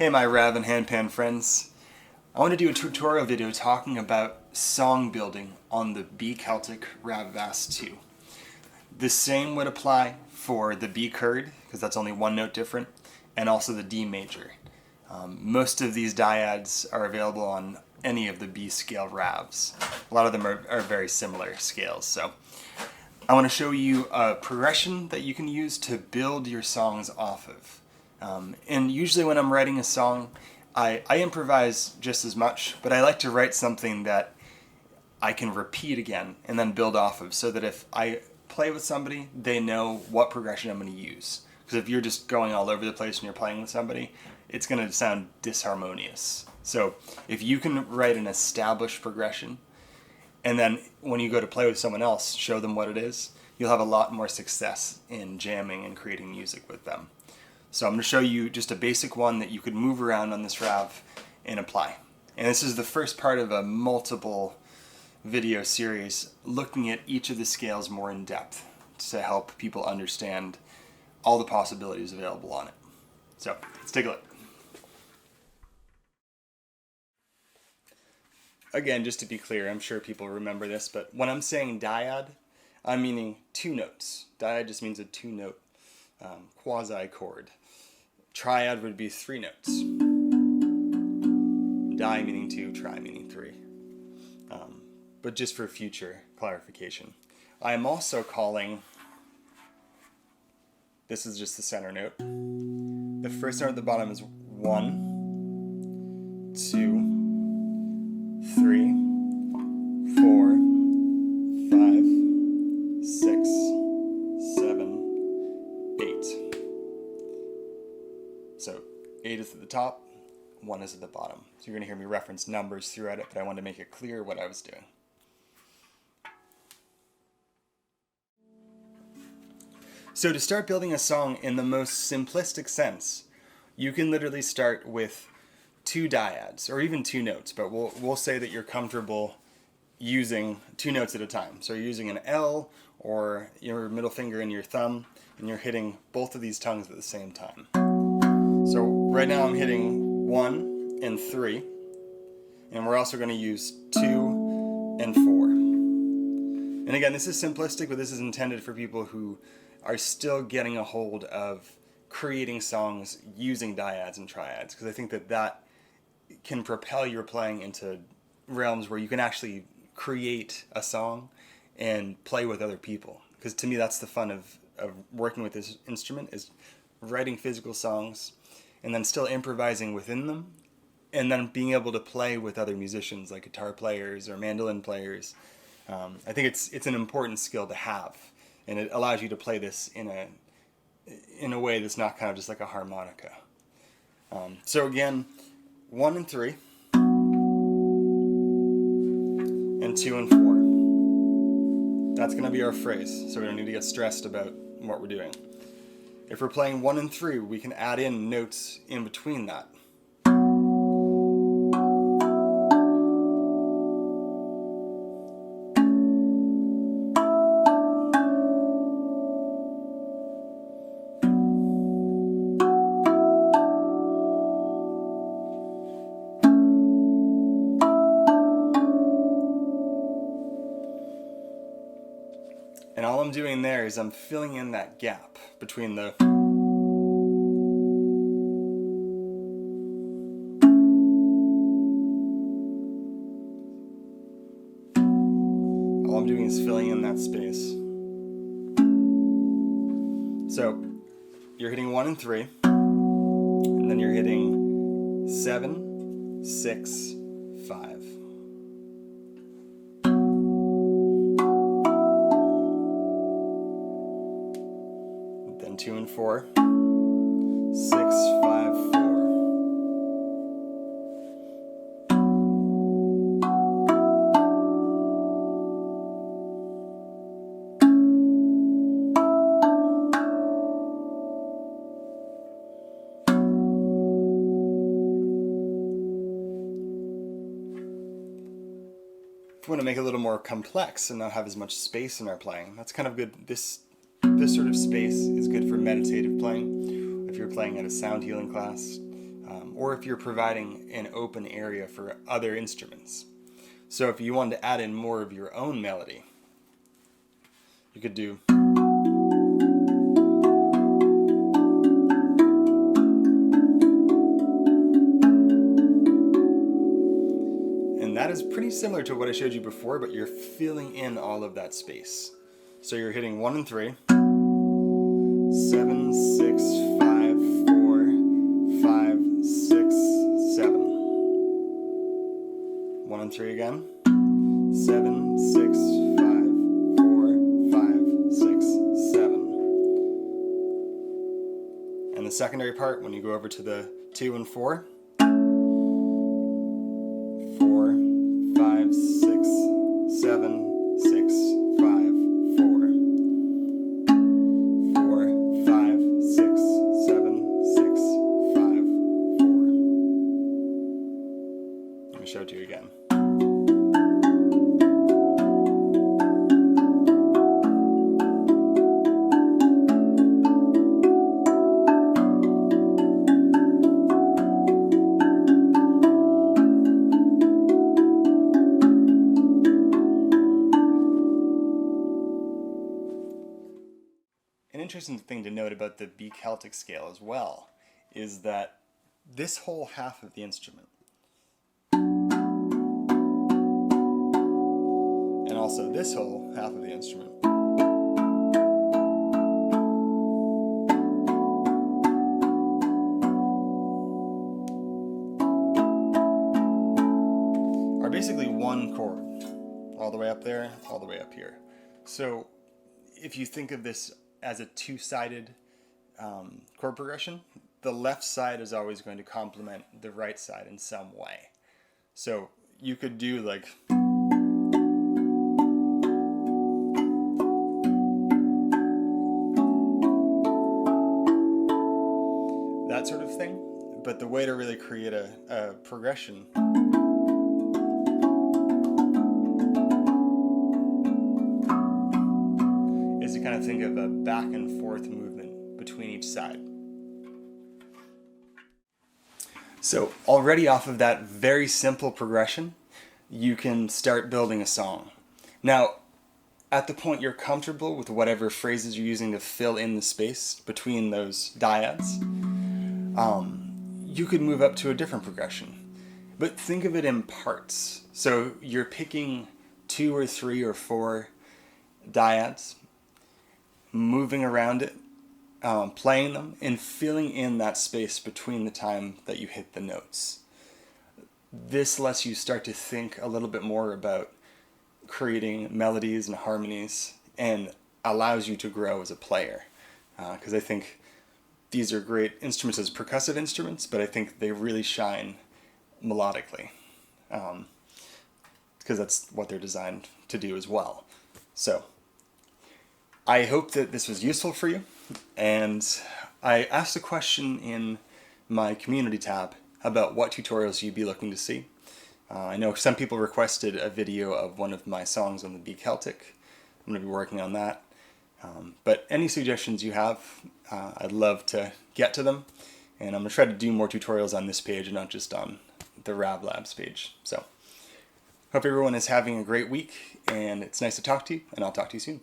Hey my Rav and Handpan friends. I want to do a tutorial video talking about song building on the B Celtic Rav Vast 2. The same would apply for the B Kurd, because that's only one note different, and also the D major. Most of these dyads are available on any of the B scale Ravs. A lot of them are very similar scales. So I want to show you a progression that you can use to build your songs off of. And usually when I'm writing a song, I improvise just as much, but I like to write something that I can repeat again and then build off of, so that if I play with somebody, they know what progression I'm going to use. Because if you're just going all over the place when you're playing with somebody, it's going to sound disharmonious. So if you can write an established progression, and then when you go to play with someone else, show them what it is, you'll have a lot more success in jamming and creating music with them. So I'm going to show you just a basic one that you could move around on this Rav and apply. And this is the first part of a multiple video series looking at each of the scales more in depth to help people understand all the possibilities available on it. So let's take a look. Again, just to be clear, I'm sure people remember this, but when I'm saying dyad, I'm meaning two notes. Dyad just means a two-note quasi-chord. Triad would be three notes. Di meaning two, tri meaning three. But just for future clarification. I am also calling, this is just the center note. The first note at the bottom is 1, 2, 3, 4, 5, 6, 7, 8. So 8 is at the top, 1 is at the bottom. So you're going to hear me reference numbers throughout it, but I wanted to make it clear what I was doing. So to start building a song in the most simplistic sense, you can literally start with two dyads, or even two notes, but we'll say that you're comfortable using two notes at a time. So you're using an L or your middle finger and your thumb, and you're hitting both of these tongues at the same time. So right now I'm hitting 1 and 3, and we're also going to use 2 and 4. And again, this is simplistic, but this is intended for people who are still getting a hold of creating songs using dyads and triads, because I think that can propel your playing into realms where you can actually create a song and play with other people. Because to me, that's the fun of working with this instrument, is writing physical songs and then still improvising within them, and then being able to play with other musicians like guitar players or mandolin players. I think it's an important skill to have, and it allows you to play this in a way that's not kind of just like a harmonica. So again, 1 and 3, and 2 and 4. That's going to be our phrase, so we don't need to get stressed about what we're doing. If we're playing 1 and 3, we can add in notes in between that. And all I'm doing there is I'm filling in that gap between the all I'm doing is filling in that space. So you're hitting 1 and 3, and then you're hitting 7, 6, 5. Then 2 and 4, 6, 5, 4. If we want to make it a little more complex and not have as much space in our playing, that's kind of good. This sort of space is good for meditative playing. If you're playing at a sound healing class, or if you're providing an open area for other instruments. So if you wanted to add in more of your own melody, you could do. And that is pretty similar to what I showed you before, but you're filling in all of that space. So you're hitting 1 and 3, 7, 6, 5, 4, 5, 6, 7. 1 and 3 again. 7, 6, 5, 4, 5, 6, 7. And the secondary part, when you go over to the 2 and 4, 4, 5, 6, 7, 6, 5, 4. 4, 5, 6, 7, 6, 5, 4. Let me show it to you again. An interesting thing to note about the B Celtic scale as well is that this whole half of the instrument, and also this whole half of the instrument, are basically one chord, all the way up there, all the way up here. So if you think of this as a two-sided chord progression, the left side is always going to complement the right side in some way. So you could do like that sort of thing, but the way to really create a progression is to kind of think of a back and forth movement between each side. So already off of that very simple progression, you can start building a song. Now, at the point you're comfortable with whatever phrases you're using to fill in the space between those dyads, you could move up to a different progression. But think of it in parts. So you're picking 2 or 3 or 4 dyads, moving around it, playing them, and filling in that space between the time that you hit the notes. This lets you start to think a little bit more about creating melodies and harmonies, and allows you to grow as a player. Because I think these are great instruments as percussive instruments, but I think they really shine melodically, because that's what they're designed to do as well. So I hope that this was useful for you, and I asked a question in my community tab about what tutorials you'd be looking to see. I know some people requested a video of one of my songs on the B Celtic. I'm going to be working on that. But any suggestions you have, I'd love to get to them, and I'm going to try to do more tutorials on this page and not just on the Rav Labs page. So hope everyone is having a great week, and it's nice to talk to you, and I'll talk to you soon.